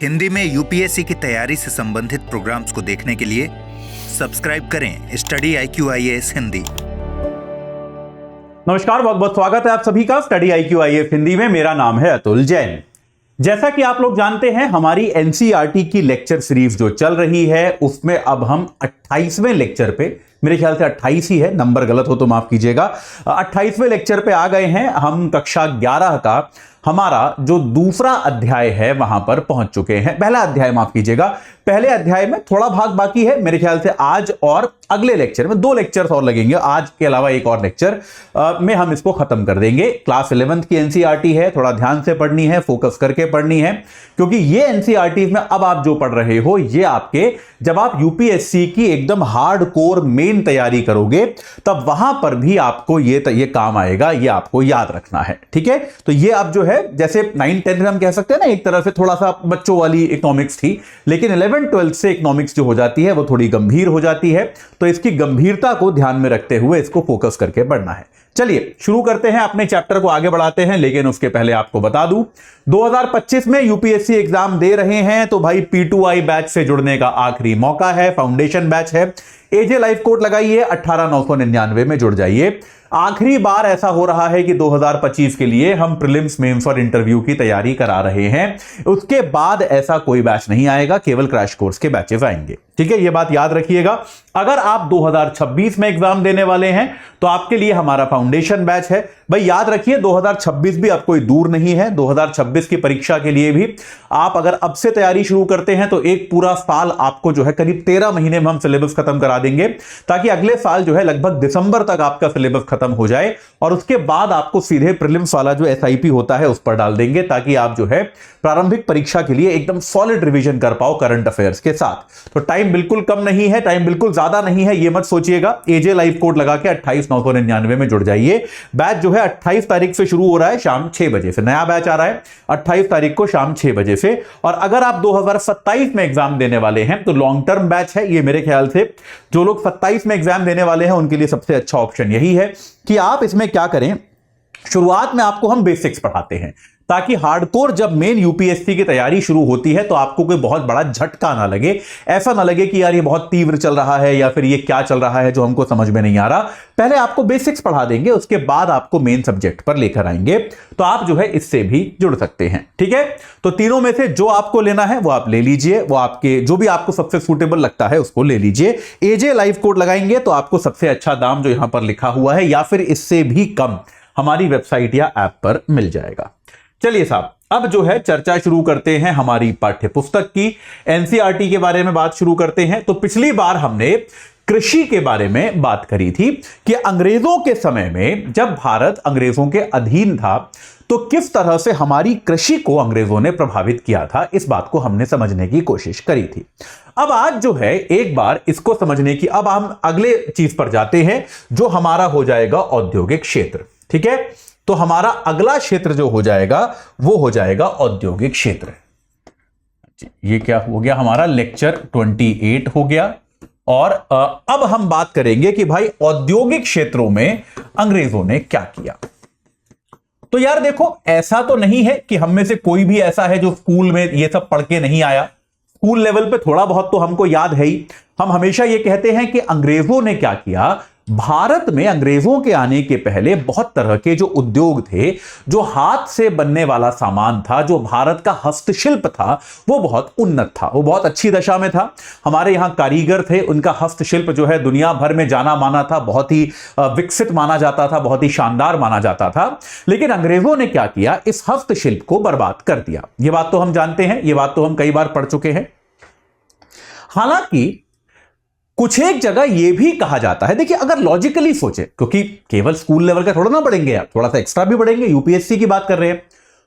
हिंदी में यूपीएससी की तैयारी से संबंधित प्रोग्राम्स को देखने के लिए सब्सक्राइब करें स्टडी IQIAS हिंदी। नमस्कार, बहुत बहुत स्वागत है आप सभी का स्टडी IQIAS हिंदी में। मेरा नाम है अतुल जैन। जैसा कि आप लोग जानते हैं, हमारी एनसीईआरटी की लेक्चर सीरीज जो चल रही है उसमें अब हम 28वें लेक्चर पे, मेरे ख्याल से 28 ही है, नंबर गलत हो तो माफ कीजिएगा, 28वें लेक्चर पे आ गए हैं। हम कक्षा 11 का हमारा जो दूसरा अध्याय है वहां पर पहुंच चुके हैं। पहला अध्याय माफ कीजिएगा, पहले अध्याय में थोड़ा भाग बाकी है। मेरे ख्याल से आज और अगले लेक्चर में 2 लेक्चर्स और लगेंगे, आज के अलावा एक और लेक्चर में हम इसको खत्म कर देंगे। क्लास 11th की एनसीईआरटी है, थोड़ा ध्यान से पढ़नी है, फोकस करके पढ़नी है, क्योंकि ये एनसीईआरटी में अब आप जो पढ़ रहे हो ये आपके, जब आप यूपीएससी की एकदम हार्डकोर मेन तैयारी करोगे तब वहां पर भी आपको ये काम आएगा, ये आपको याद रखना है। ठीक है, तो ये अब जो है, जैसे 9-10 में हम कह सकते हैं ना, एक तरह से थोड़ा सा बच्चों वाली इकोनॉमिक्स थी, लेकिन 11-12 से इकोनॉमिक्स जो हो जाती है वो थोड़ी गंभीर हो जाती है। तो इसकी गंभीरता को ध्यान में रखते हुए इसको फोकस करके पढ़ना है। चलिए शुरू करते हैं, अपने चैप्टर को आगे बढ़ाते हैं। लेकिन उसके पहले आपको बता दूं, 2025 में यूपीएससी एग्जाम दे रहे हैं तो भाई P2I बैच से जुड़ने का आखिरी मौका है। फाउंडेशन बैच है, एजे लाइफ कोड लगाइए, 18,999 में जुड़ जाइए। आखिरी बार ऐसा हो रहा है कि 2025 के लिए हम प्रीलिम्स, मेंस और इंटरव्यू की तैयारी करा रहे हैं। उसके बाद ऐसा कोई बैच नहीं आएगा, केवल क्रैश कोर्स के बैचेस आएंगे। ठीक है, यह बात याद रखिएगा। अगर आप 2026 में एग्जाम देने वाले हैं तो आपके लिए हमारा फाउंडेशन बैच है। भाई याद रखिए, 2026 भी अब कोई दूर नहीं है। 2026 की परीक्षा के लिए भी आप अगर अब से तैयारी शुरू करते हैं तो एक पूरा साल आपको जो है, करीब 13 महीने में हम सिलेबस खत्म करा देंगे, ताकि अगले साल जो है लगभग दिसंबर तक आपका सिलेबस खत्म हो जाए और उसके बाद आपको सीधे प्रीलिम्स वाला जो SIP होता है उस पर डाल देंगे, ताकि आप जो है प्रारंभिक परीक्षा के लिए एकदम सॉलिड रिवीजन कर पाओ करंट अफेयर्स के साथ। तो टाइम बिल्कुल कम नहीं है, टाइम बिल्कुल ज्यादा नहीं है, ये मत सोचिएगा। एजे लाइफ कोड लगा के 28,999 में जुड़ जाइए। बैच जो है 28 तारीख से शुरू हो रहा है, शाम 6 बजे से नया बैच आ रहा है, 28 तारीख को शाम 6 बजे से। और अगर आप 2027 में एग्जाम देने वाले हैं तो लॉन्ग टर्म बैच है ये। मेरे ख्याल से जो लोग 27 में एग्जाम देने वाले हैं उनके लिए सबसे अच्छा ऑप्शन यही है कि आप इसमें क्या करें, शुरुआत में आपको हम बेसिक्स पढ़ाते हैं, ताकि हार्डकोर जब मेन यूपीएससी की तैयारी शुरू होती है तो आपको कोई बहुत बड़ा झटका ना लगे, ऐसा ना लगे कि यार ये बहुत तीव्र चल रहा है या फिर ये क्या चल रहा है जो हमको समझ में नहीं आ रहा। पहले आपको बेसिक्स पढ़ा देंगे, उसके बाद आपको मेन सब्जेक्ट पर लेकर आएंगे, तो आप जो है इससे भी जुड़ सकते हैं। ठीक है, तो तीनों में से जो आपको लेना है वो आप ले लीजिए, वो आपके जो भी आपको सबसे सूटेबल लगता है उसको ले लीजिए। एजे लाइफ कोड लगाएंगे तो आपको सबसे अच्छा दाम जो यहां पर लिखा हुआ है या फिर इससे भी कम हमारी वेबसाइट या ऐप पर मिल जाएगा। चलिए साहब, अब जो है चर्चा शुरू करते हैं हमारी पाठ्य पुस्तक की। एनसीईआरटी के बारे में बात शुरू करते हैं। तो पिछली बार हमने कृषि के बारे में बात करी थी कि अंग्रेजों के समय में जब भारत अंग्रेजों के अधीन था तो किस तरह से हमारी कृषि को अंग्रेजों ने प्रभावित किया था, इस बात को हमने समझने की कोशिश करी थी। अब आज जो है एक बार इसको समझने की, अब हम अगले चीज पर जाते हैं जो हमारा हो जाएगा औद्योगिक क्षेत्र। ठीक है, तो हमारा अगला क्षेत्र जो हो जाएगा वो हो जाएगा औद्योगिक क्षेत्र। ये क्या हो गया, हमारा लेक्चर 28 हो गया। और अब हम बात करेंगे कि भाई औद्योगिक क्षेत्रों में अंग्रेजों ने क्या किया। तो यार देखो, ऐसा तो नहीं है कि हम में से कोई भी ऐसा है जो स्कूल में ये सब पढ़ के नहीं आया। स्कूल लेवल पे थोड़ा बहुत तो हमको याद है ही। हम हमेशा ये कहते हैं कि अंग्रेजों ने क्या किया। भारत में अंग्रेजों के आने के पहले बहुत तरह के जो उद्योग थे, जो हाथ से बनने वाला सामान था, जो भारत का हस्तशिल्प था, वो बहुत उन्नत था, वो बहुत अच्छी दशा में था। हमारे यहाँ कारीगर थे, उनका हस्तशिल्प जो है दुनिया भर में जाना माना था, बहुत ही विकसित माना जाता था, बहुत ही शानदार माना जाता था। लेकिन अंग्रेजों ने क्या किया, इस हस्तशिल्प को बर्बाद कर दिया। ये बात तो हम जानते हैं, ये बात तो हम कई बार पढ़ चुके हैं। हालांकि कुछ एक जगह यह भी कहा जाता है, देखिए अगर लॉजिकली सोचे, क्योंकि केवल स्कूल लेवल का थोड़ा ना पढ़ेंगे यार, थोड़ा सा एक्स्ट्रा भी पढ़ेंगे, यूपीएससी की बात कर रहे हैं।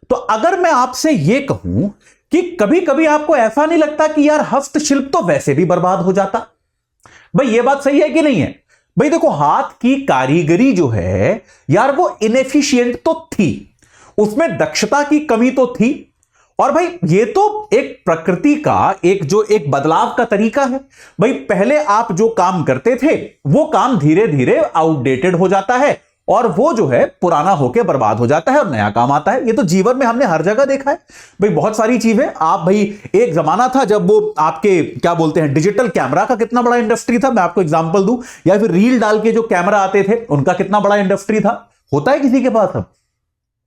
तो अगर मैं आपसे यह कहूं कि कभी कभी आपको ऐसा नहीं लगता कि यार हस्तशिल्प तो वैसे भी बर्बाद हो जाता। भाई यह बात सही है कि नहीं है। भाई देखो, हाथ की कारीगरी जो है यार वो इनएफिशिएंट तो थी, उसमें दक्षता की कमी तो थी। और भाई ये तो एक प्रकृति का एक बदलाव का तरीका है। भाई पहले आप जो काम करते थे वो काम धीरे धीरे आउटडेटेड हो जाता है और वो जो है पुराना होकर बर्बाद हो जाता है और नया काम आता है। ये तो जीवन में हमने हर जगह देखा है भाई, बहुत सारी चीजें। आप भाई, एक जमाना था जब वो आपके क्या बोलते हैं, डिजिटल कैमरा का कितना बड़ा इंडस्ट्री था, मैं आपको एग्जांपल दूं, या फिर रील डाल के जो कैमरा आते थे उनका कितना बड़ा इंडस्ट्री था। होता है किसी के पास अब?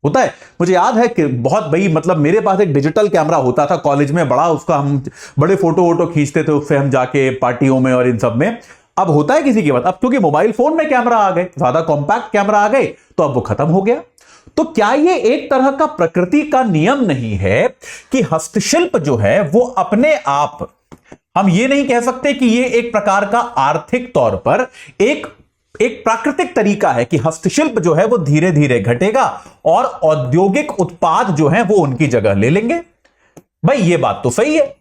होता है? मुझे याद है कि बहुत भाई, मतलब मेरे पास एक डिजिटल कैमरा होता था कॉलेज में बड़ा, उसका हम बड़े फोटो वोटो खींचते थे उससे, हम जाके पार्टियों में और इन सब में। अब होता है किसी के पास? अब क्योंकि मोबाइल फोन में कैमरा आ गए, ज्यादा कॉम्पैक्ट कैमरा आ गए, तो अब वो खत्म हो गया। तो क्या ये एक तरह का प्रकृति का नियम नहीं है कि हस्तशिल्प जो है वो अपने आप, हम ये नहीं कह सकते कि ये एक प्रकार का आर्थिक तौर पर एक प्राकृतिक तरीका है कि हस्तशिल्प जो है वो धीरे धीरे घटेगा और औद्योगिक उत्पाद जो है वो उनकी जगह ले लेंगे? भाई ये बात तो सही है,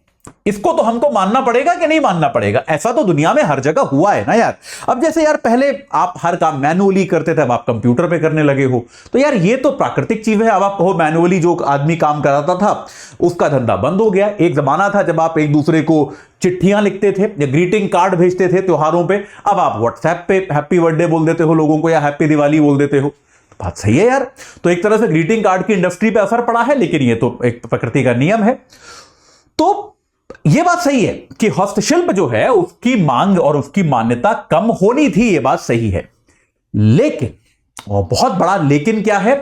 इसको तो हमको मानना पड़ेगा कि नहीं मानना पड़ेगा? ऐसा तो दुनिया में हर जगह हुआ है ना यार। अब जैसे यार पहले आप हर काम मैनुअली करते थे, अब आप कंप्यूटर पे करने लगे हो, तो यार ये तो प्राकृतिक चीज है। अब आप कहो मैनुअली जो आदमी काम कराता था उसका धंधा बंद हो गया। एक जमाना था जब आप एक दूसरे को चिट्ठियां लिखते थे या ग्रीटिंग कार्ड भेजते थे त्योहारों पे, अब आप व्हाट्सएप पे हैप्पी बर्थडे बोल देते हो लोगों को या हैप्पी दिवाली बोल देते हो। बात सही है यार। तो एक तरह से ग्रीटिंग कार्ड की इंडस्ट्री पे असर पड़ा है, लेकिन ये तो एक प्रकृति का नियम है। तो ये बात सही है कि हस्तशिल्प जो है उसकी मांग और उसकी मान्यता कम होनी थी, ये बात सही है। लेकिन, और बहुत बड़ा लेकिन क्या है,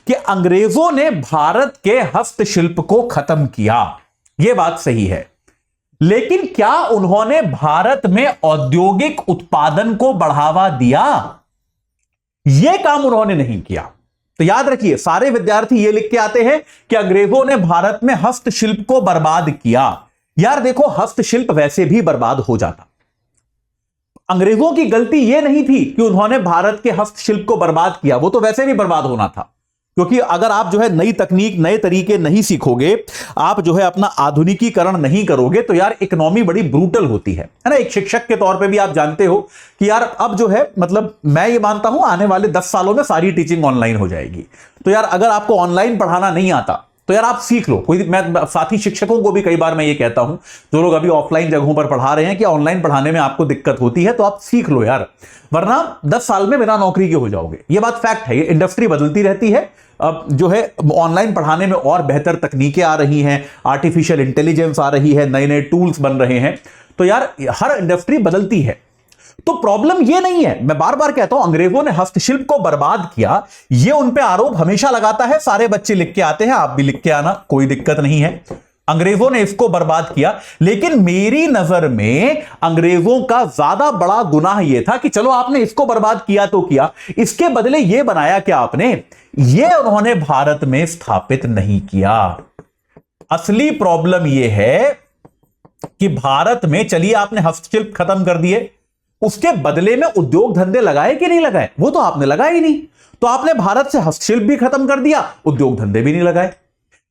कि अंग्रेजों ने भारत के हस्तशिल्प को खत्म किया, ये बात सही है। लेकिन क्या उन्होंने भारत में औद्योगिक उत्पादन को बढ़ावा दिया? यह काम उन्होंने नहीं किया। तो याद रखिए, सारे विद्यार्थी ये लिख के आते हैं कि अंग्रेजों ने भारत में हस्तशिल्प को बर्बाद किया। यार देखो, हस्तशिल्प वैसे भी बर्बाद हो जाता। अंग्रेजों की गलती यह नहीं थी कि उन्होंने भारत के हस्तशिल्प को बर्बाद किया, वो तो वैसे भी बर्बाद होना था। क्योंकि अगर आप जो है नई तकनीक, नए तरीके नहीं सीखोगे, आप जो है अपना आधुनिकीकरण नहीं करोगे, तो यार इकोनॉमी बड़ी ब्रूटल होती है ना। एक शिक्षक के तौर पे भी आप जानते हो कि यार अब जो है, मतलब मैं ये मानता हूं आने वाले 10 सालों में सारी टीचिंग ऑनलाइन हो जाएगी। तो यार अगर आपको ऑनलाइन पढ़ाना नहीं आता तो यार आप सीख लो। कोई, मैं साथी शिक्षकों को भी कई बार मैं ये कहता हूं, जो लोग अभी ऑफलाइन जगहों पर पढ़ा रहे हैं, कि ऑनलाइन पढ़ाने में आपको दिक्कत होती है तो आप सीख लो यार, वरना 10 साल में बिना नौकरी के हो जाओगे। ये बात फैक्ट है, ये इंडस्ट्री बदलती रहती है। अब जो है ऑनलाइन पढ़ाने में और बेहतर तकनीकें आ रही हैं, आर्टिफिशियल इंटेलिजेंस आ रही है, नए नए टूल्स बन रहे हैं, तो यार हर इंडस्ट्री बदलती है। तो प्रॉब्लम ये नहीं है, मैं बार बार कहता हूं अंग्रेजों ने हस्तशिल्प को बर्बाद किया, ये उन पे आरोप हमेशा लगाता है। सारे बच्चे लिख के आते हैं, आप भी लिख के आना, कोई दिक्कत नहीं है। अंग्रेजों ने इसको बर्बाद किया, लेकिन मेरी नजर में अंग्रेजों का ज्यादा बड़ा गुनाह यह था कि चलो आपने इसको बर्बाद किया तो किया, इसके बदले यह बनाया क्या आपने, यह उन्होंने भारत में स्थापित नहीं किया। असली प्रॉब्लम यह है कि भारत में, चलिए आपने हस्तशिल्प खत्म कर दिए, उसके बदले में उद्योग धंधे लगाए कि नहीं लगाए? वो तो आपने लगाए ही नहीं। तो आपने भारत से हस्तशिल्प भी खत्म कर दिया, उद्योग धंधे भी नहीं लगाए।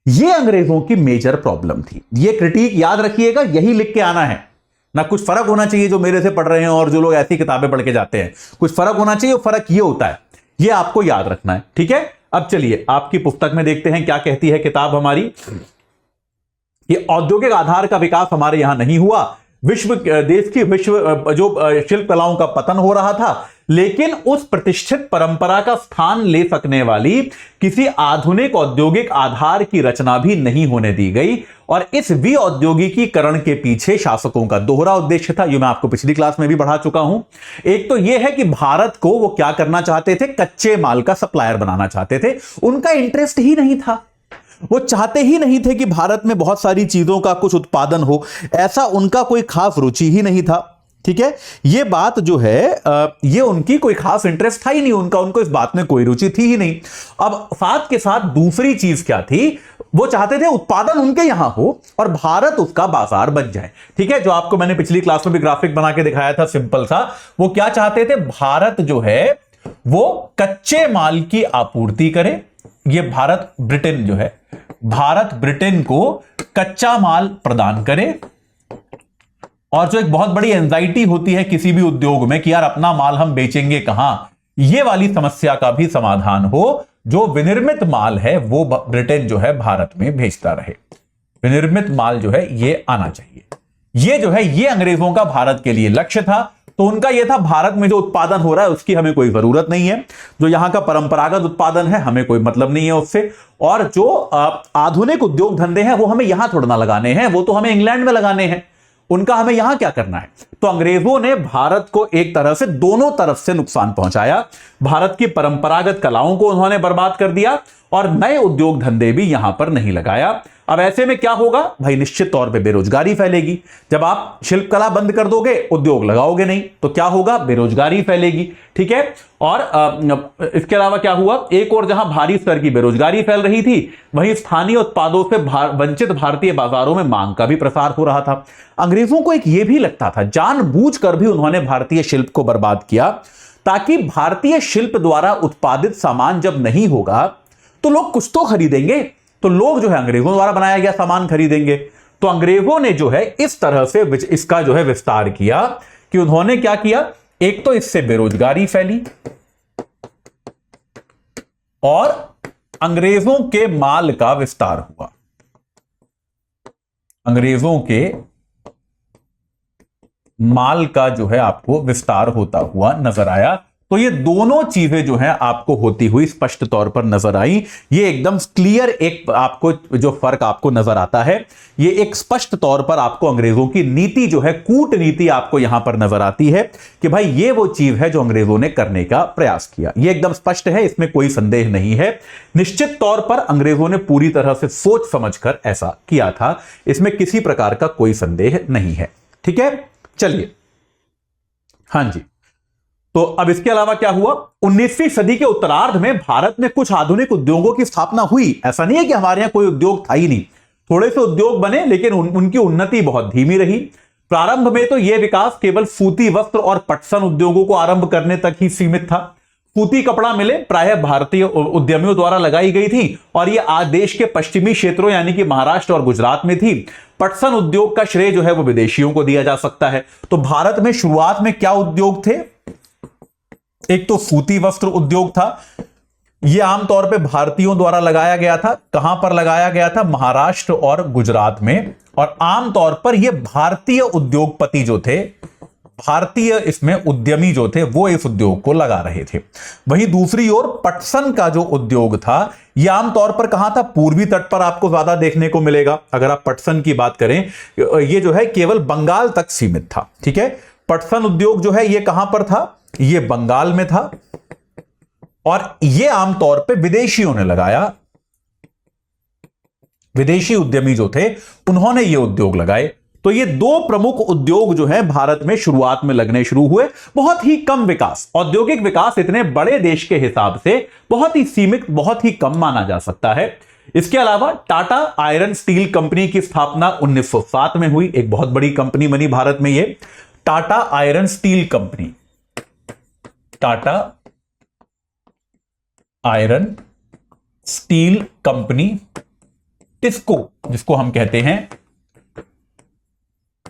ये अंग्रेजों की मेजर प्रॉब्लम थी। ये क्रिटिक याद रखिएगा, यही लिख के आना है ना। कुछ फर्क होना चाहिए जो मेरे से पढ़ रहे हैं और जो लोग ऐसी किताबें पढ़ के जाते हैं, कुछ फर्क होना चाहिए। फर्क ये होता है, ये आपको याद रखना है, ठीक है। अब चलिए आपकी पुस्तक में देखते हैं क्या कहती है किताब हमारी। ये औद्योगिक आधार का विकास हमारे यहां नहीं हुआ, देश की जो शिल्प कलाओं का पतन हो रहा था, लेकिन उस प्रतिष्ठित परंपरा का स्थान ले सकने वाली किसी आधुनिक औद्योगिक आधार की रचना भी नहीं होने दी गई। और इस विऔद्योगिकीकरण के पीछे शासकों का दोहरा उद्देश्य था। ये मैं आपको पिछली क्लास में भी बढ़ा चुका हूं। एक तो यह है कि भारत को वो क्या करना चाहते थे, कच्चे माल का सप्लायर बनाना चाहते थे। उनका इंटरेस्ट ही नहीं था, वो चाहते ही नहीं थे कि भारत में बहुत सारी चीजों का कुछ उत्पादन हो, ऐसा उनका कोई खास रुचि ही नहीं था, ठीक है। ये बात जो है ये उनकी कोई खास इंटरेस्ट था ही नहीं उनका, उनको इस बात में कोई रुचि थी ही नहीं। अब साथ के साथ दूसरी चीज क्या थी, वो चाहते थे उत्पादन उनके यहां हो और भारत उसका बाजार बन जाए, ठीक है। जो आपको मैंने पिछली क्लास में भी ग्राफिक बना के दिखाया था सिंपल सा, वो क्या चाहते थे, भारत जो है वो कच्चे माल की आपूर्ति करे। ये भारत ब्रिटेन जो है, भारत ब्रिटेन को कच्चा माल प्रदान करे। और जो एक बहुत बड़ी एंजाइटी होती है किसी भी उद्योग में कि यार अपना माल हम बेचेंगे कहां, ये वाली समस्या का भी समाधान हो। जो विनिर्मित माल है वो ब्रिटेन जो है भारत में भेजता रहे, विनिर्मित माल जो है ये आना चाहिए। ये जो है ये अंग्रेजों का भारत के लिए लक्ष्य था। तो उनका यह था भारत में जो उत्पादन हो रहा है उसकी हमें कोई जरूरत नहीं है, जो यहां का परंपरागत उत्पादन है हमें कोई मतलब नहीं है उससे, और जो आधुनिक उद्योग धंधे हैं वो हमें यहां थोड़ा ना लगाने हैं, वो तो हमें इंग्लैंड में लगाने हैं, उनका हमें यहां क्या करना है। तो अंग्रेजों ने भारत को एक तरह से दोनों तरफ से नुकसान पहुंचाया। भारत की परंपरागत कलाओं को उन्होंने बर्बाद कर दिया और नए उद्योग धंधे भी यहां पर नहीं लगाया। अब ऐसे में क्या होगा भाई, निश्चित तौर पे बेरोजगारी फैलेगी। जब आप शिल्पकला बंद कर दोगे, उद्योग लगाओगे नहीं, तो क्या होगा, बेरोजगारी फैलेगी। ठीक है, और इसके अलावा क्या हुआ, एक और जहां भारी स्तर की बेरोजगारी फैल रही थी, वहीं स्थानीय उत्पादों से वंचित भारतीय बाजारों में मांग का भी प्रसार हो रहा था। अंग्रेजों को एक यह भी लगता था, जानबूझकर भी उन्होंने भारतीय शिल्प को बर्बाद किया, ताकि भारतीय शिल्प द्वारा उत्पादित सामान जब नहीं होगा तो लोग कुछ तो खरीदेंगे, तो लोग जो है अंग्रेजों द्वारा बनाया गया सामान खरीदेंगे। तो अंग्रेजों ने जो है इस तरह से इसका जो है विस्तार किया कि उन्होंने क्या किया, एक तो इससे बेरोजगारी फैली और अंग्रेजों के माल का विस्तार हुआ। अंग्रेजों के माल का जो है आपको विस्तार होता हुआ नजर आया। तो ये दोनों चीजें जो है आपको होती हुई स्पष्ट तौर पर नजर आई। ये एकदम क्लियर एक आपको जो फर्क आपको नजर आता है, ये एक स्पष्ट तौर पर आपको अंग्रेजों की नीति जो है, कूटनीति आपको यहां पर नजर आती है कि भाई ये वो चीज है जो अंग्रेजों ने करने का प्रयास किया। ये एकदम स्पष्ट है, इसमें कोई संदेह नहीं है। निश्चित तौर पर अंग्रेजों ने पूरी तरह से सोच समझकर ऐसा किया था, इसमें किसी प्रकार का कोई संदेह नहीं है। ठीक है, चलिए, हां जी। तो अब इसके अलावा क्या हुआ, 19वीं सदी के उत्तरार्ध में भारत में कुछ आधुनिक उद्योगों की स्थापना हुई। ऐसा नहीं है कि हमारे यहां कोई उद्योग था ही नहीं, थोड़े से उद्योग बने, लेकिन उनकी उन्नति बहुत धीमी रही। प्रारंभ में तो यह विकास केवल सूती वस्त्र और पटसन उद्योगों को आरंभ करने तक ही सीमित था। सूती कपड़ा मिलें प्रायः भारतीय उद्यमियों द्वारा लगाई गई थी और यह आज देश के पश्चिमी क्षेत्रों यानी कि महाराष्ट्र और गुजरात में थी। पटसन उद्योग का श्रेय जो है वो विदेशियों को दिया जा सकता है। तो भारत में शुरुआत में क्या उद्योग थे, एक तो सूती वस्त्र उद्योग था, यह आमतौर पे भारतीयों द्वारा लगाया गया था। कहां पर लगाया गया था, महाराष्ट्र और गुजरात में, और आमतौर पर यह भारतीय उद्योगपति जो थे, भारतीय इसमें उद्यमी जो थे, वो इस उद्योग को लगा रहे थे। वहीं दूसरी ओर पटसन का जो उद्योग था, यह आमतौर पर कहां था, पूर्वी तट पर आपको ज्यादा देखने को मिलेगा। अगर आप पटसन की बात करें, यह जो है केवल बंगाल तक सीमित था। ठीक है, पटसन उद्योग जो है यह कहां पर था, ये बंगाल में था और ये आमतौर पे विदेशियों ने लगाया। विदेशी उद्यमी जो थे उन्होंने ये उद्योग लगाए। तो ये दो प्रमुख उद्योग जो है भारत में शुरुआत में लगने शुरू हुए। बहुत ही कम विकास, औद्योगिक विकास इतने बड़े देश के हिसाब से बहुत ही सीमित, बहुत ही कम माना जा सकता है। इसके अलावा टाटा आयरन स्टील कंपनी की स्थापना 1907 में हुई। एक बहुत बड़ी कंपनी बनी भारत में, ये Tata iron steel company, Tata iron steel company, TISCO जिसको हम कहते हैं।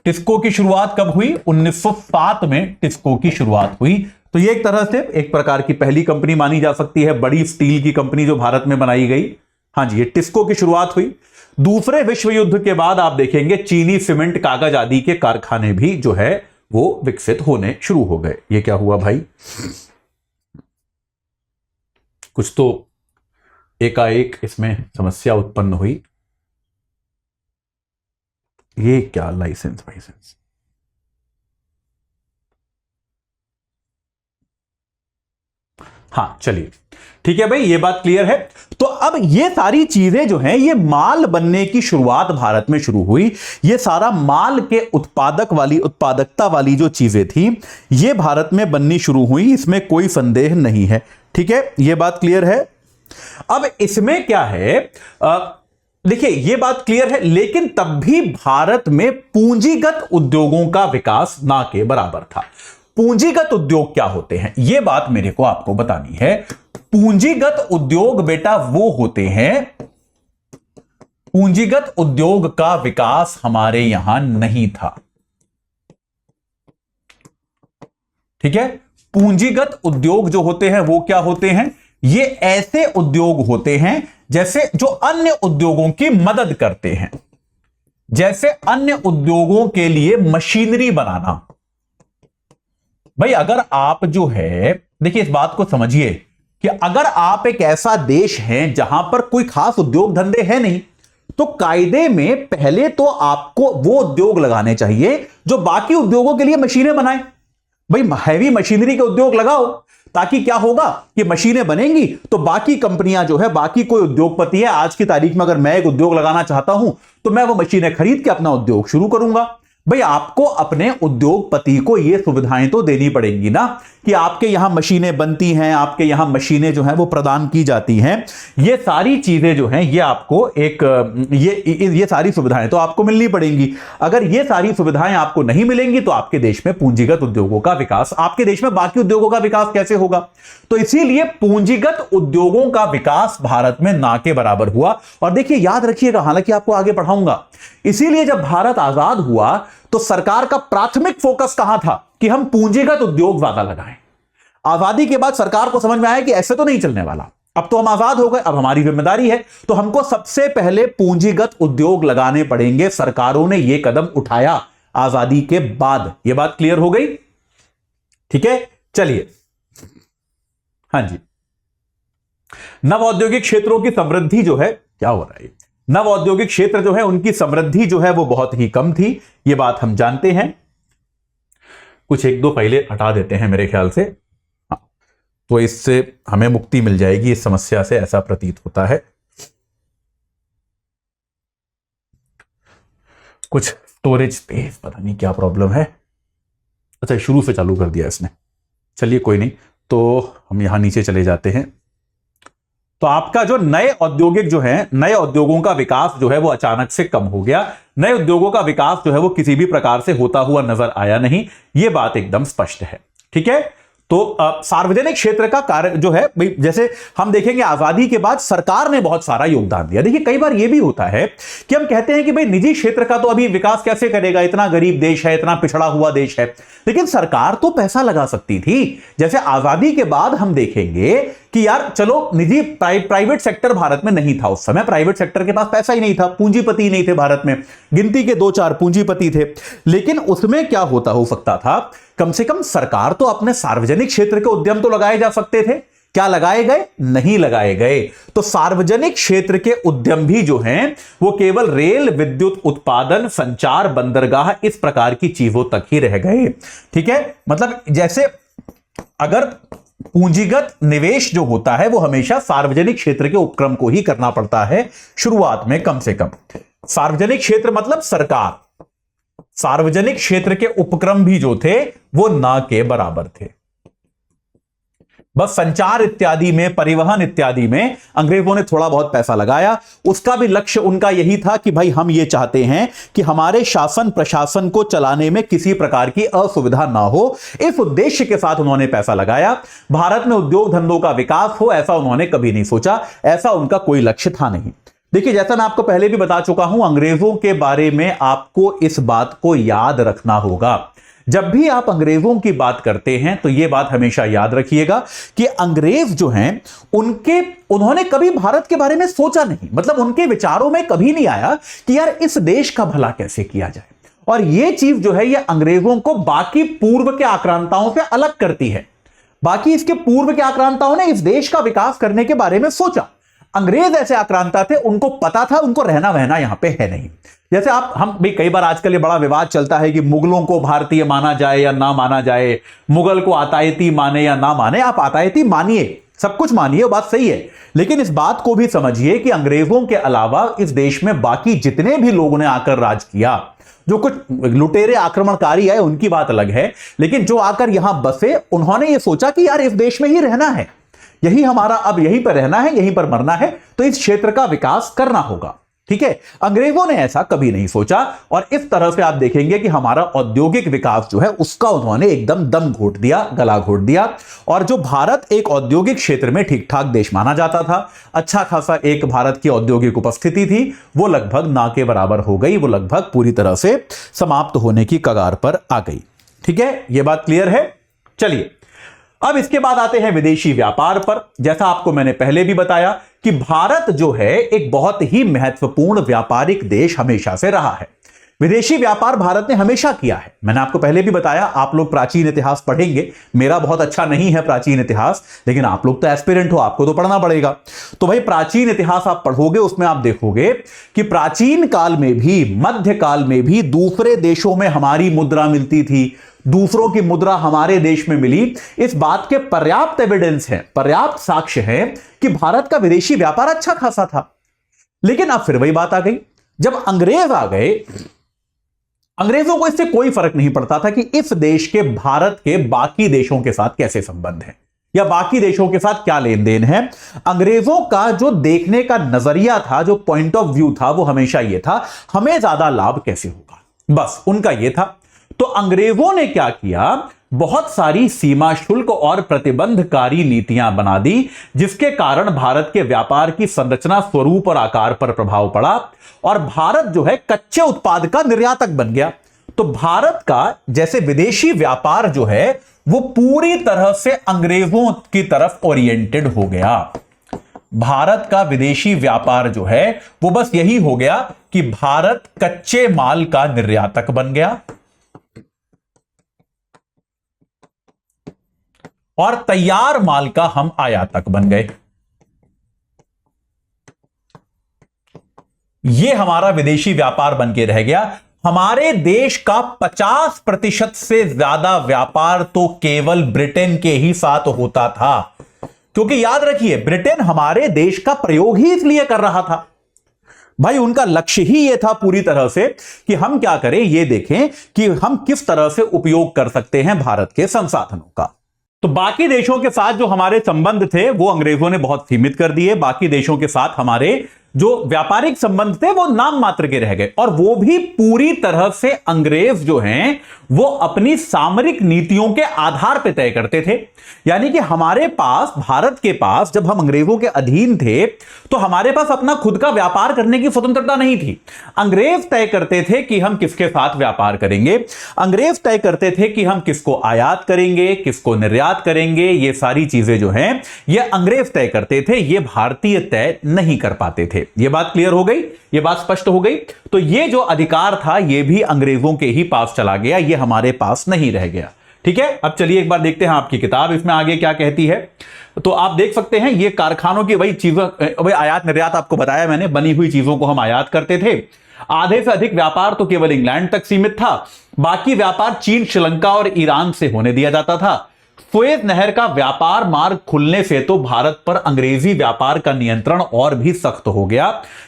टिस्को की शुरुआत कब हुई, 1907 में टिस्को की शुरुआत हुई। तो ये एक तरह से एक प्रकार की पहली कंपनी मानी जा सकती है, बड़ी स्टील की कंपनी जो भारत में बनाई गई। हां जी, ये टिस्को की शुरुआत हुई। दूसरे विश्व युद्ध के बाद आप देखेंगे चीनी सीमेंट, कागज आदि के कारखाने भी जो है वो विकसित होने शुरू हो गए। ये क्या हुआ भाई, कुछ तो एकाएक इसमें समस्या उत्पन्न हुई। ये क्या लाइसेंस वाइसेंस, हां चलिए ठीक है भाई, ये बात क्लियर है। तो अब ये सारी चीजें जो हैं, ये माल बनने की शुरुआत भारत में शुरू हुई। ये सारा माल के उत्पादकता वाली जो चीजें थी, ये भारत में बननी शुरू हुई, इसमें कोई संदेह नहीं है। ठीक है, ये बात क्लियर है। अब इसमें क्या है, देखिए ये बात क्लियर है, लेकिन तब भी भारत में पूंजीगत उद्योगों का विकास ना के बराबर था। पूंजीगत उद्योग क्या होते हैं, यह बात मेरे को आपको बतानी है। पूंजीगत उद्योग बेटा वो होते हैं, पूंजीगत उद्योग का विकास हमारे यहां नहीं था। ठीक है, पूंजीगत उद्योग जो होते हैं वो क्या होते हैं, ये ऐसे उद्योग होते हैं जैसे जो अन्य उद्योगों की मदद करते हैं। जैसे अन्य उद्योगों के लिए मशीनरी बनाना, भाई अगर आप जो है, देखिए इस बात को समझिए कि अगर आप एक ऐसा देश है जहां पर कोई खास उद्योग धंधे है नहीं, तो कायदे में पहले तो आपको वो उद्योग लगाने चाहिए जो बाकी उद्योगों के लिए मशीनें बनाए। भाई हैवी मशीनरी के उद्योग लगाओ, ताकि क्या होगा कि मशीनें बनेंगी तो बाकी कंपनियां जो है, बाकी कोई उद्योगपति है, आज की तारीख में अगर मैं एक उद्योग लगाना चाहता हूं तो मैं वो मशीनें खरीद के अपना उद्योग शुरू करूंगा। भाई आपको अपने उद्योगपति को ये सुविधाएं तो देनी पड़ेंगी ना कि आपके यहां मशीनें बनती हैं, आपके यहां मशीनें जो हैं वो प्रदान की जाती हैं। ये सारी चीजें जो हैं ये आपको एक ये सारी सुविधाएं तो आपको मिलनी पड़ेंगी। अगर ये सारी सुविधाएं आपको नहीं मिलेंगी तो आपके देश में पूंजीगत उद्योगों का विकास, आपके देश में बाकी उद्योगों का विकास कैसे होगा? तो इसीलिए पूंजीगत उद्योगों का विकास भारत में ना के बराबर हुआ। और देखिए याद रखिएगा, हालांकि आपको आगे पढ़ाऊंगा, इसीलिए जब भारत आजाद हुआ तो सरकार का प्राथमिक फोकस कहां था कि हम पूंजीगत उद्योग ज्यादा लगाएं। आजादी के बाद सरकार को समझ में आया कि ऐसे तो नहीं चलने वाला, अब तो हम आजाद हो गए, अब हमारी जिम्मेदारी है, तो हमको सबसे पहले पूंजीगत उद्योग लगाने पड़ेंगे। सरकारों ने यह कदम उठाया आजादी के बाद। यह बात क्लियर हो गई? ठीक है, चलिए। हां जी, नव औद्योगिक क्षेत्रों की समृद्धि जो है, क्या हो रहा है, नव औद्योगिक क्षेत्र जो है उनकी समृद्धि जो है वो बहुत ही कम थी, ये बात हम जानते हैं। कुछ एक दो पहले हटा देते हैं मेरे ख्याल से, हाँ, तो इससे हमें मुक्ति मिल जाएगी इस समस्या से, ऐसा प्रतीत होता है। कुछ स्टोरेज स्पेस, पता नहीं क्या प्रॉब्लम है। अच्छा, शुरू से चालू कर दिया इसने, चलिए कोई नहीं, तो हम यहां नीचे चले जाते हैं। तो आपका जो नए औद्योगिक जो है, नए उद्योगों का विकास जो है वो अचानक से कम हो गया। नए उद्योगों का विकास जो है वो किसी भी प्रकार से होता हुआ नजर आया नहीं, ये बात एकदम स्पष्ट है। ठीक है, तो सार्वजनिक क्षेत्र का कार्य जो है, जैसे हम देखेंगे आजादी के बाद सरकार ने बहुत सारा योगदान दिया। देखिए कई बार यह भी होता है कि हम कहते हैं कि भाई निजी क्षेत्र का तो अभी विकास कैसे करेगा, इतना गरीब देश है, इतना पिछड़ा हुआ देश है, लेकिन सरकार तो पैसा लगा सकती थी। जैसे आजादी के बाद हम देखेंगे कि यार चलो निजी प्राइवेट सेक्टर भारत में नहीं था, उस समय प्राइवेट सेक्टर के पास पैसा ही नहीं था, पूंजीपति नहीं थे भारत में, गिनती के 2-4 पूंजीपति थे, लेकिन उसमें क्या होता हो सकता था, कम से कम सरकार तो अपने सार्वजनिक क्षेत्र के उद्यम तो लगाए जा सकते थे। क्या लगाए गए? नहीं लगाए गए। तो सार्वजनिक क्षेत्र के उद्यम भी जो हैं वो केवल रेल, विद्युत उत्पादन, संचार, बंदरगाह, इस प्रकार की चीजों तक ही रह गए। ठीक है, मतलब जैसे अगर पूंजीगत निवेश जो होता है वो हमेशा सार्वजनिक क्षेत्र के उपक्रम को ही करना पड़ता है शुरुआत में, कम से कम। सार्वजनिक क्षेत्र मतलब सरकार, सार्वजनिक क्षेत्र के उपक्रम भी जो थे वो ना के बराबर थे। बस संचार इत्यादि में, परिवहन इत्यादि में अंग्रेजों ने थोड़ा बहुत पैसा लगाया। उसका भी लक्ष्य उनका यही था कि भाई हम ये चाहते हैं कि हमारे शासन प्रशासन को चलाने में किसी प्रकार की असुविधा ना हो, इस उद्देश्य के साथ उन्होंने पैसा लगाया। भारत में उद्योग धंधों का विकास हो ऐसा उन्होंने कभी नहीं सोचा, ऐसा उनका कोई लक्ष्य था नहीं। देखिए जैसा मैं आपको पहले भी बता चुका हूं, अंग्रेजों के बारे में आपको इस बात को याद रखना होगा। जब भी आप अंग्रेजों की बात करते हैं तो यह बात हमेशा याद रखिएगा कि अंग्रेज जो हैं उन्होंने कभी भारत के बारे में सोचा नहीं, मतलब उनके विचारों में कभी नहीं आया कि यार इस देश का भला कैसे किया जाए। और यह चीज जो है यह अंग्रेजों को बाकी पूर्व के आक्रांताओं से अलग करती है। बाकी इसके पूर्व के आक्रांताओं ने इस देश का विकास करने के बारे में सोचा, अंग्रेज ऐसे आक्रांता थे, उनको पता था उनको रहना वहना यहां पे है नहीं। जैसे हम भी कई बार आजकल ये बड़ा विवाद चलता है कि मुगलों को भारतीय माना जाए या ना माना जाए, मुगल को आतायती माने या ना माने। आप आतायती मानिए, सब कुछ मानिए, वो बात सही है, लेकिन इस बात को भी समझिए कि अंग्रेजों के अलावा इस देश में बाकी जितने भी लोगों ने आकर राज किया, जो कुछ लुटेरे आक्रमणकारी है उनकी बात अलग है, लेकिन जो आकर यहां बसे उन्होंने ये सोचा कि यार इस देश में ही रहना है, यही हमारा, अब यहीं पर रहना है, यहीं पर मरना है, तो इस क्षेत्र का विकास करना होगा। ठीक है, अंग्रेजों ने ऐसा कभी नहीं सोचा। और इस तरह से आप देखेंगे कि हमारा औद्योगिक विकास जो है उसका उन्होंने एकदम दम घोट दिया, गला घोट दिया। और जो भारत एक औद्योगिक क्षेत्र में ठीक ठाक देश माना जाता था, अच्छा खासा एक भारत की औद्योगिक उपस्थिति थी, वो लगभग ना के बराबर हो गई, वो लगभग पूरी तरह से समाप्त होने की कगार पर आ गई। ठीक है, यह बात क्लियर है। चलिए अब इसके बाद आते हैं विदेशी व्यापार पर। जैसा आपको मैंने पहले भी बताया कि भारत जो है एक बहुत ही महत्वपूर्ण व्यापारिक देश हमेशा से रहा है, विदेशी व्यापार भारत ने हमेशा किया है। मैंने आपको पहले भी बताया, आप लोग प्राचीन इतिहास पढ़ेंगे, मेरा बहुत अच्छा नहीं है प्राचीन इतिहास, लेकिन आप लोग तो एस्पिरेंट हो, आपको तो पढ़ना पड़ेगा। तो भाई प्राचीन इतिहास आप पढ़ोगे, उसमें आप देखोगे कि प्राचीन काल में भी, मध्य काल में भी दूसरे देशों में हमारी मुद्रा मिलती थी, दूसरों की मुद्रा हमारे देश में मिली। इस बात के पर्याप्त एविडेंस है, पर्याप्त साक्ष्य है कि भारत का विदेशी व्यापार अच्छा खासा था। लेकिन अब फिर वही बात आ गई, जब अंग्रेज आ गए, अंग्रेजों को इससे कोई फर्क नहीं पड़ता था कि इस देश के भारत के बाकी देशों के साथ कैसे संबंध है या बाकी देशों के साथ क्या लेन देन है। अंग्रेजों का जो देखने का नजरिया था, जो पॉइंट ऑफ व्यू था, वो हमेशा यह था, हमें ज्यादा लाभ कैसे होगा, बस उनका यह था। तो अंग्रेजों ने क्या किया, बहुत सारी सीमा शुल्क और प्रतिबंधकारी नीतियां बना दी, जिसके कारण भारत के व्यापार की संरचना, स्वरूप और आकार पर प्रभाव पड़ा और भारत जो है कच्चे उत्पाद का निर्यातक बन गया। तो भारत का जैसे विदेशी व्यापार जो है वो पूरी तरह से अंग्रेजों की तरफ ओरिएंटेड हो गया। भारत का विदेशी व्यापार जो है वो बस यही हो गया कि भारत कच्चे माल का निर्यातक बन गया और तैयार माल का हम आयातक बन गए। यह हमारा विदेशी व्यापार बन के रह गया। हमारे देश का 50% से ज्यादा व्यापार तो केवल ब्रिटेन के ही साथ होता था, क्योंकि याद रखिए ब्रिटेन हमारे देश का प्रयोग ही इसलिए कर रहा था भाई, उनका लक्ष्य ही यह था पूरी तरह से कि हम क्या करें, यह देखें कि हम किस तरह से उपयोग कर सकते हैं भारत के संसाधनों का। तो बाकी देशों के साथ जो हमारे संबंध थे वो अंग्रेजों ने बहुत सीमित कर दिए। बाकी देशों के साथ हमारे जो व्यापारिक संबंध थे वो नाम मात्र के रह गए, और वो भी पूरी तरह से अंग्रेज जो हैं वो अपनी सामरिक नीतियों के आधार पर तय करते थे। यानी कि हमारे पास, भारत के पास, जब हम अंग्रेजों के अधीन थे तो हमारे पास अपना खुद का व्यापार करने की स्वतंत्रता नहीं थी। अंग्रेज तय करते थे कि हम किसके साथ व्यापार करेंगे, अंग्रेज तय करते थे कि हम किसको आयात करेंगे, किसको निर्यात करेंगे। ये सारी चीजें जो हैं ये अंग्रेज तय करते थे, ये भारतीय तय नहीं कर पाते थे। ये बात क्लियर हो गई, ये बात स्पष्ट हो गई। तो ये जो अधिकार था ये भी अंग्रेजों के ही पास चला गया, ये हमारे पास नहीं रह गया। ठीक है, अब चलिए एक बार देखते हैं आपकी किताब इसमें आगे क्या कहती है। तो आप देख सकते हैं ये कारखानों की वही चीजों, वही आयात निर्यात आपको बताया मैंने, बनी हुई चीजों को हम आयात करते थे। आधे से अधिक व्यापार तो केवल इंग्लैंड तक सीमित था, बाकी व्यापार चीन, श्रीलंका और ईरान से होने दिया जाता था। सुएज नहर का व्यापार मार्ग खुलने से तो भारत पर अंग्रेजी व्यापार का नियंत्रण और भी सख्त हो गया।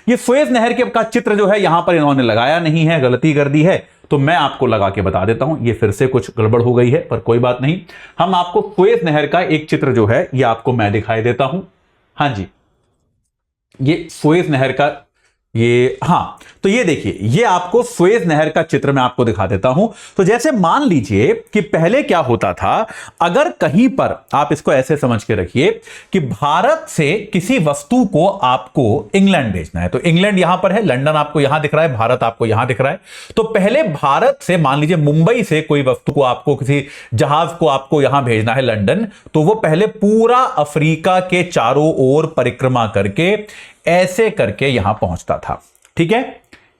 ये सुएज नहर के का चित्र जो है यहां पर इन्होंने लगाया नहीं है, गलती कर दी है, तो मैं आपको लगा के बता देता हूं। ये फिर से कुछ गड़बड़ हो गई है, पर कोई बात नहीं। हम आपको सुएज नहर का एक चित्र जो है ये आपको मैं दिखाई देता हूं। हां जी, ये सुएज नहर का, ये, हाँ, तो ये देखिए, ये आपको सुएज नहर का चित्र मैं आपको दिखा देता हूं। तो जैसे मान लीजिए कि पहले क्या होता था, अगर कहीं पर, आप इसको ऐसे समझ के रखिए कि भारत से किसी वस्तु को आपको इंग्लैंड भेजना है, तो इंग्लैंड यहां पर है, लंदन आपको यहां दिख रहा है, भारत आपको यहां दिख रहा है। तो पहले भारत से, मान लीजिए मुंबई से कोई वस्तु को आपको, किसी जहाज को आपको यहां भेजना है लंदन, तो वो पहले पूरा अफ्रीका के चारों ओर परिक्रमा करके ऐसे करके यहां पहुंचता था। ठीक है,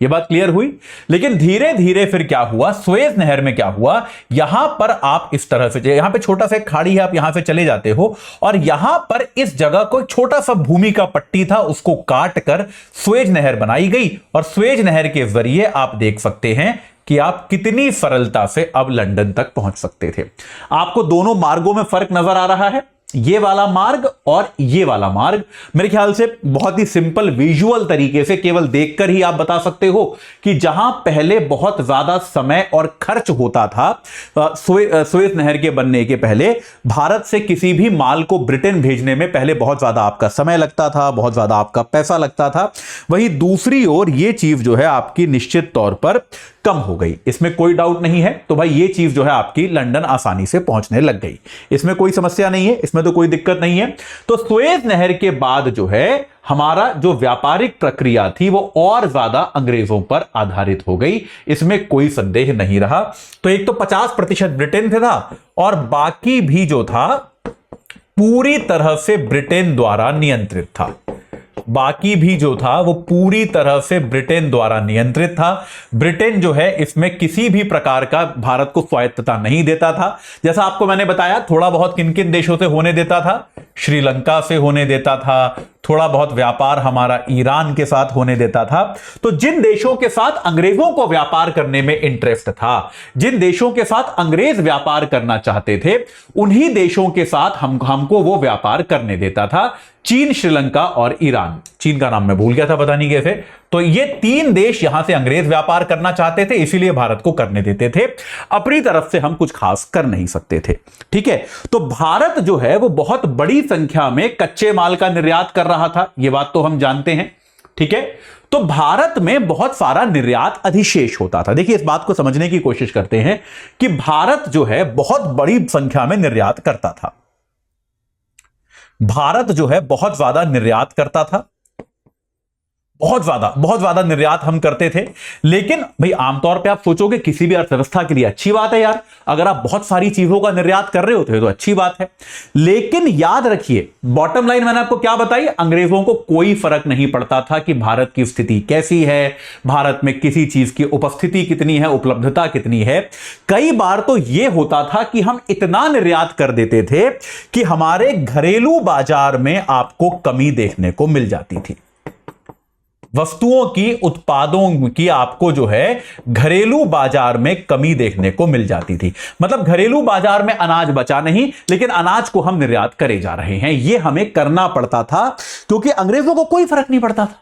यह बात क्लियर हुई। लेकिन धीरे धीरे फिर क्या हुआ, सुएज नहर में क्या हुआ, यहां पर आप इस तरह से, यहां पे छोटा सा खाड़ी है, आप यहां से चले जाते हो और यहां पर इस जगह को छोटा सा भूमि का पट्टी था, उसको काट कर सुएज नहर बनाई गई और सुएज नहर के जरिए आप देख सकते हैं कि आप कितनी सरलता से अब लंदन तक पहुंच सकते थे। आपको दोनों मार्गों में फर्क नजर आ रहा है, ये वाला मार्ग और ये वाला मार्ग। मेरे ख्याल से बहुत ही सिंपल विजुअल तरीके से केवल देखकर ही आप बता सकते हो कि जहां पहले बहुत ज्यादा समय और खर्च होता था, सुएज नहर के बनने के पहले भारत से किसी भी माल को ब्रिटेन भेजने में पहले बहुत ज्यादा आपका समय लगता था, बहुत ज्यादा आपका पैसा लगता था। वहीं दूसरी ओर ये चीज जो है आपकी निश्चित तौर पर कम हो गई, इसमें कोई डाउट नहीं है। तो भाई ये चीज जो है आपकी लंदन आसानी से पहुंचने लग गई, इसमें कोई समस्या नहीं है, इसमें तो कोई दिक्कत नहीं है। तो सुएज नहर के बाद जो है हमारा जो व्यापारिक प्रक्रिया थी वो और ज्यादा अंग्रेजों पर आधारित हो गई, इसमें कोई संदेह नहीं रहा। तो एक तो 50% ब्रिटेन से था और बाकी भी जो था पूरी तरह से ब्रिटेन द्वारा नियंत्रित था। बाकी भी जो था वो पूरी तरह से ब्रिटेन द्वारा नियंत्रित था। ब्रिटेन जो है इसमें किसी भी प्रकार का भारत को स्वायत्तता नहीं देता था। जैसा आपको मैंने बताया, थोड़ा बहुत किन किन देशों से होने देता था, श्रीलंका से होने देता था, थोड़ा बहुत व्यापार हमारा ईरान के साथ होने देता था। तो जिन देशों के साथ अंग्रेजों को व्यापार करने में इंटरेस्ट था, जिन देशों के साथ अंग्रेज व्यापार करना चाहते थे, उन्हीं देशों के साथ हमको वो व्यापार करने देता था। चीन, श्रीलंका और ईरान। चीन का नाम मैं भूल गया था, पता नहीं कैसे। तो ये 3 देश यहां से अंग्रेज व्यापार करना चाहते थे, इसीलिए भारत को करने देते थे। अपनी तरफ से हम कुछ खास कर नहीं सकते थे। ठीक है, तो भारत जो है वो बहुत बड़ी संख्या में कच्चे माल का निर्यात कर रहा था, यह बात तो हम जानते हैं। ठीक है, तो भारत में बहुत सारा निर्यात अधिशेष होता था। देखिए, इस बात को समझने की कोशिश करते हैं कि भारत जो है बहुत बड़ी संख्या में निर्यात करता था। भारत जो है बहुत ज्यादा निर्यात करता था, बहुत ज्यादा निर्यात हम करते थे। लेकिन भाई आमतौर पे आप सोचोगे किसी भी अर्थव्यवस्था के लिए अच्छी बात है यार, अगर आप बहुत सारी चीजों का निर्यात कर रहे होते हो तो अच्छी बात है। लेकिन याद रखिए, बॉटम लाइन मैंने आपको क्या बताई, अंग्रेजों को कोई फर्क नहीं पड़ता था कि भारत की स्थिति कैसी है, भारत में किसी चीज की उपस्थिति कितनी है, उपलब्धता कितनी है। कई बार तो यह होता था कि हम इतना निर्यात कर देते थे कि हमारे घरेलू बाजार में आपको कमी देखने को मिल जाती थी। वस्तुओं की, उत्पादों की आपको जो है घरेलू बाजार में कमी देखने को मिल जाती थी। मतलब घरेलू बाजार में अनाज बचा नहीं, लेकिन अनाज को हम निर्यात करे जा रहे हैं। यह हमें करना पड़ता था क्योंकि अंग्रेजों को कोई फर्क नहीं पड़ता था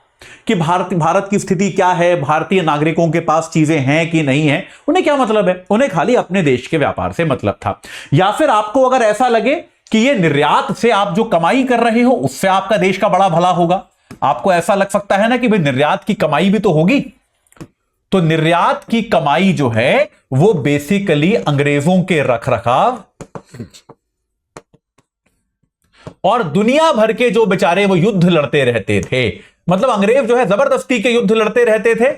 कि भारत की स्थिति क्या है, भारतीय नागरिकों के पास चीजें हैं कि नहीं है। उन्हें क्या मतलब है, उन्हें खाली अपने देश के व्यापार से मतलब था। या फिर आपको अगर ऐसा लगे कि यह निर्यात से आप जो कमाई कर रहे हो उससे आपका देश का बड़ा भला होगा, आपको ऐसा लग सकता है ना कि भाई निर्यात की कमाई भी तो होगी। तो निर्यात की कमाई जो है वो बेसिकली अंग्रेजों के रखरखाव और दुनिया भर के जो बेचारे वो युद्ध लड़ते रहते थे। मतलब अंग्रेज जो है जबरदस्ती के युद्ध लड़ते रहते थे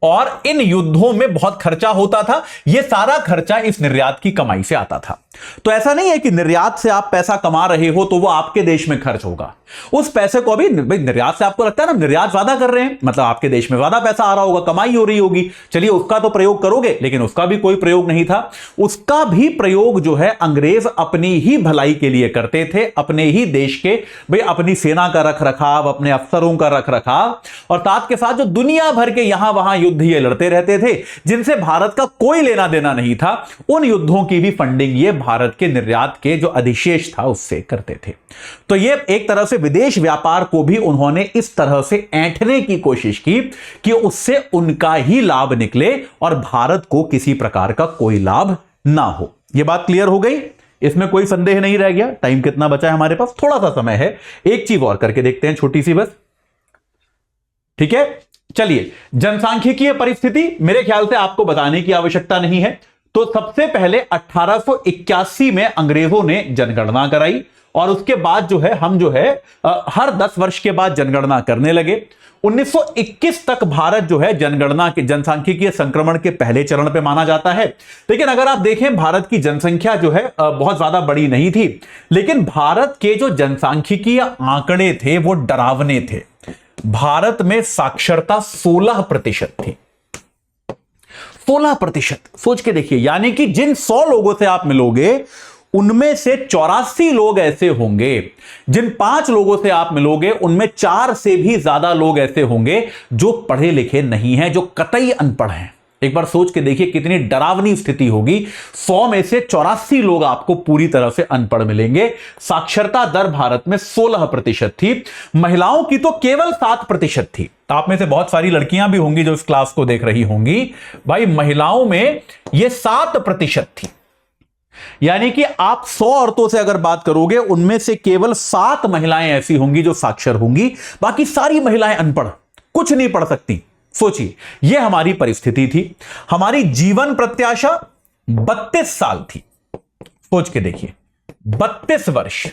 और इन युद्धों में बहुत खर्चा होता था। यह सारा खर्चा इस निर्यात की कमाई से आता था। तो ऐसा नहीं है कि निर्यात से आप पैसा कमा रहे हो तो वो आपके देश में खर्च होगा। उस पैसे को भी निर्यात से आपको लगता है ना निर्यात ज्यादा कर रहे हैं, मतलब आपके देश में ज्यादा पैसा आ रहा होगा, कमाई हो रही होगी, चलिए उसका तो प्रयोग करोगे। लेकिन उसका भी कोई प्रयोग नहीं था। उसका भी प्रयोग जो है अंग्रेज अपनी ही भलाई के लिए करते थे, अपने ही देश के, भाई अपनी सेना का रखरखाव, अपने अफसरों का रखरखाव, और साथ के साथ जो दुनिया भर के यहां वहां युद्ध ये लड़ते रहते थे जिनसे भारत का कोई लेना देना नहीं था, उन युद्धों की भी फंडिंग ये भारत के निर्यात के जो अधिशेष था उससे करते थे। तो ये एक तरह से विदेश व्यापार को भी उन्होंने इस तरह से ऐंठने की कोशिश की कि उससे उनका ही लाभ निकले और भारत को किसी प्रकार का कोई लाभ ना हो। यह बात क्लियर हो गई, इसमें कोई संदेह नहीं रह गया। टाइम कितना बचा है हमारे पास, थोड़ा सा समय है, एक चीज और करके देखते हैं छोटी सी बस। ठीक है, चलिए जनसांख्यिकीय परिस्थिति मेरे ख्याल से आपको बताने की आवश्यकता नहीं है। तो सबसे पहले 1881 में अंग्रेजों ने जनगणना कराई और उसके बाद जो है हम जो है हर 10 वर्ष के बाद जनगणना करने लगे। 1921 तक भारत जो है जनगणना के, जनसांख्यिकीय संक्रमण के पहले चरण पे माना जाता है। लेकिन अगर आप देखें भारत की जनसंख्या जो है बहुत ज्यादा बड़ी नहीं थी, लेकिन भारत के जो जनसांख्यिकीय आंकड़े थे वो डरावने थे। भारत में साक्षरता 16% थी। 16%, सोच के देखिए, यानी कि जिन 100 लोगों से आप मिलोगे उनमें से 84 लोग ऐसे होंगे, जिन 5 लोगों से आप मिलोगे उनमें 4 से भी ज्यादा लोग ऐसे होंगे जो पढ़े लिखे नहीं हैं, जो कतई अनपढ़ हैं। एक बार सोच के देखिए कितनी डरावनी स्थिति होगी। 100 में से 84 लोग आपको पूरी तरह से अनपढ़ मिलेंगे। साक्षरता दर भारत में 16% थी। महिलाओं की तो केवल 7% थी। आप में से बहुत सारी लड़कियां भी होंगी जो इस क्लास को देख रही होंगी। भाई महिलाओं में यह 7% थी, यानी कि आप 100 औरतों से अगर बात करोगे उनमें से केवल 7 महिलाएं ऐसी होंगी जो साक्षर होंगी, बाकी सारी महिलाएं अनपढ़, कुछ नहीं पढ़ सकती। सोचिए, यह हमारी परिस्थिति थी। हमारी जीवन प्रत्याशा 32 साल थी। सोच के देखिए, 32 वर्ष,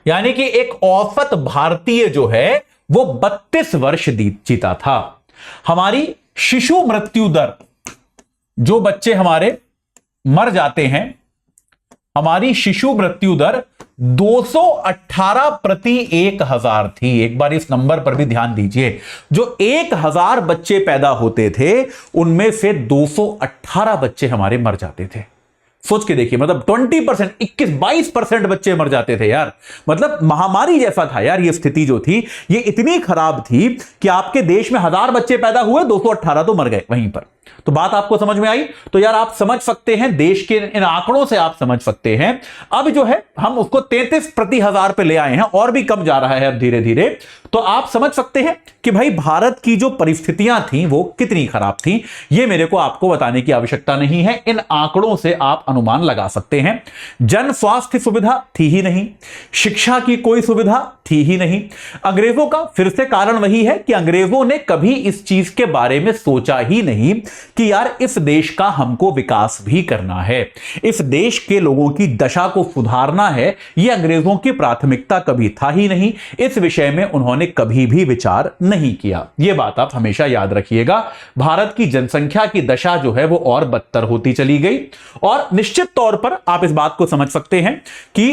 यानी कि एक औसत भारतीय जो है वो 32 वर्ष जीता था। हमारी शिशु मृत्यु दर, जो बच्चे हमारे मर जाते हैं हमारी शिशु मृत्यु दर 218 प्रति 1000 थी। एक बार इस नंबर पर भी ध्यान दीजिए, जो 1000 बच्चे पैदा होते थे उनमें से 218 बच्चे हमारे मर जाते थे। सोच के देखिए, मतलब 20%, 21-22% बच्चे मर जाते थे यार। मतलब महामारी जैसा था यार। ये स्थिति जो थी ये इतनी खराब थी कि आपके देश में 1000 बच्चे पैदा हुए, 218 तो मर गए वहीं पर। तो बात आपको समझ में आई? तो यार आप समझ सकते हैं, देश के इन आंकड़ों से आप समझ सकते हैं। अब जो है हम उसको 33 प्रति 1000 पे ले आए हैं, और भी कम जा रहा है अब धीरे धीरे। तो आप समझ सकते हैं कि भाई भारत की जो परिस्थितियां थी वो कितनी खराब थी। ये मेरे को आपको बताने की आवश्यकता नहीं है, इन आंकड़ों से आप अनुमान लगा सकते हैं। जन स्वास्थ्य सुविधा थी ही नहीं, शिक्षा की कोई सुविधा थी ही नहीं। अंग्रेजों का फिर से कारण वही है कि अंग्रेजों ने कभी इस चीज के बारे में सोचा ही नहीं कि यार इस देश का हमको विकास भी करना है, इस देश के लोगों की दशा को सुधारना है। यह अंग्रेजों की प्राथमिकता कभी था ही नहीं। इस विषय में उन्होंने कभी भी विचार नहीं किया। यह बात आप हमेशा याद रखिएगा। भारत की जनसंख्या की दशा जो है वो और बदतर होती चली गई। और निश्चित तौर पर आप इस बात को समझ सकते हैं कि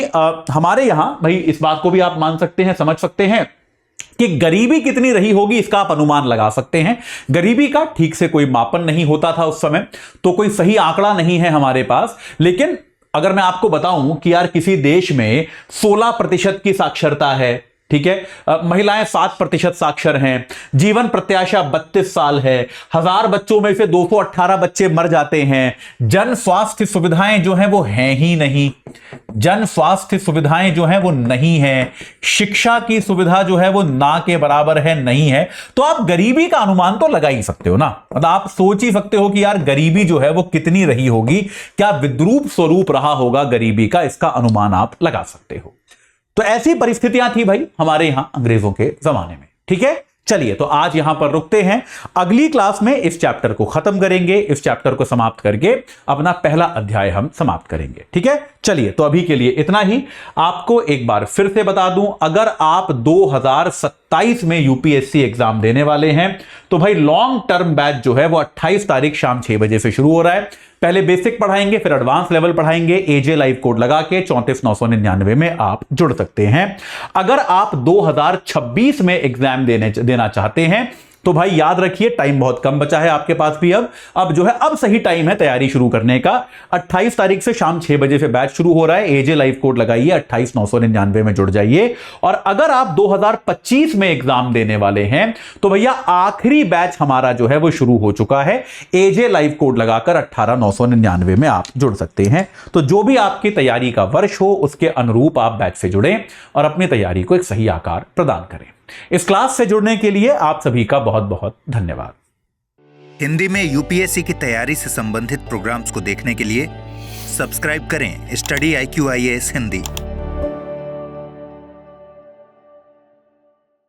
हमारे यहां भाई इस बात को भी आप मान सकते हैं, समझ सकते हैं कि गरीबी कितनी रही होगी, इसका आप अनुमान लगा सकते हैं। गरीबी का ठीक से कोई मापन नहीं होता था उस समय, तो कोई सही आंकड़ा नहीं है हमारे पास। लेकिन अगर मैं आपको बताऊं कि यार किसी देश में 16% की साक्षरता है, ठीक है, महिलाएं 7% साक्षर हैं, जीवन प्रत्याशा 32 साल है, 1000 बच्चों में से 218 बच्चे मर जाते हैं, जन स्वास्थ्य सुविधाएं जो हैं वो हैं ही नहीं, जन स्वास्थ्य सुविधाएं जो हैं वो नहीं है, शिक्षा की सुविधा जो है वो ना के बराबर है, नहीं है। तो आप गरीबी का अनुमान तो लगा ही सकते हो ना। मतलब आप सोच ही सकते हो कि यार गरीबी जो है वो कितनी रही होगी, क्या विद्रूप स्वरूप रहा होगा गरीबी का, इसका अनुमान आप लगा सकते हो। तो ऐसी परिस्थितियां थी भाई हमारे यहां अंग्रेजों के जमाने में। ठीक है, चलिए तो आज यहां पर रुकते हैं। अगली क्लास में इस चैप्टर को खत्म करेंगे। इस चैप्टर को समाप्त करके अपना पहला अध्याय हम समाप्त करेंगे। ठीक है, चलिए तो अभी के लिए इतना ही। आपको एक बार फिर से बता दूं, अगर आप 2027 में यूपीएससी एग्जाम देने वाले हैं तो भाई लॉन्ग टर्म बैच जो है वो 28 तारीख शाम 6 बजे से शुरू हो रहा है। पहले बेसिक पढ़ाएंगे, फिर एडवांस लेवल पढ़ाएंगे। एजे लाइव कोड लगा के 34,999 में आप जुड़ सकते हैं। अगर आप 2026 में एग्जाम देना चाहते हैं तो भाई याद रखिए टाइम बहुत कम बचा है आपके पास भी। अब जो है अब सही टाइम है तैयारी शुरू करने का। 28 तारीख से शाम 6 बजे से बैच शुरू हो रहा है। एजे लाइव कोड लगाइए, 28,999 में जुड़ जाइए। और अगर आप 2025 में एग्जाम देने वाले हैं तो भैया आखिरी बैच हमारा जो है वो शुरू हो चुका है। एजे लाइव कोड लगाकर 18,999 में आप जुड़ सकते हैं। तो जो भी आपकी तैयारी का वर्ष हो उसके अनुरूप आप बैच से जुड़ें और अपनी तैयारी को एक सही आकार प्रदान करें। इस क्लास से जुड़ने के लिए आप सभी का बहुत बहुत धन्यवाद। हिंदी में यूपीएससी की तैयारी से संबंधित प्रोग्राम्स को देखने के लिए सब्सक्राइब करें स्टडी IQ IAS हिंदी।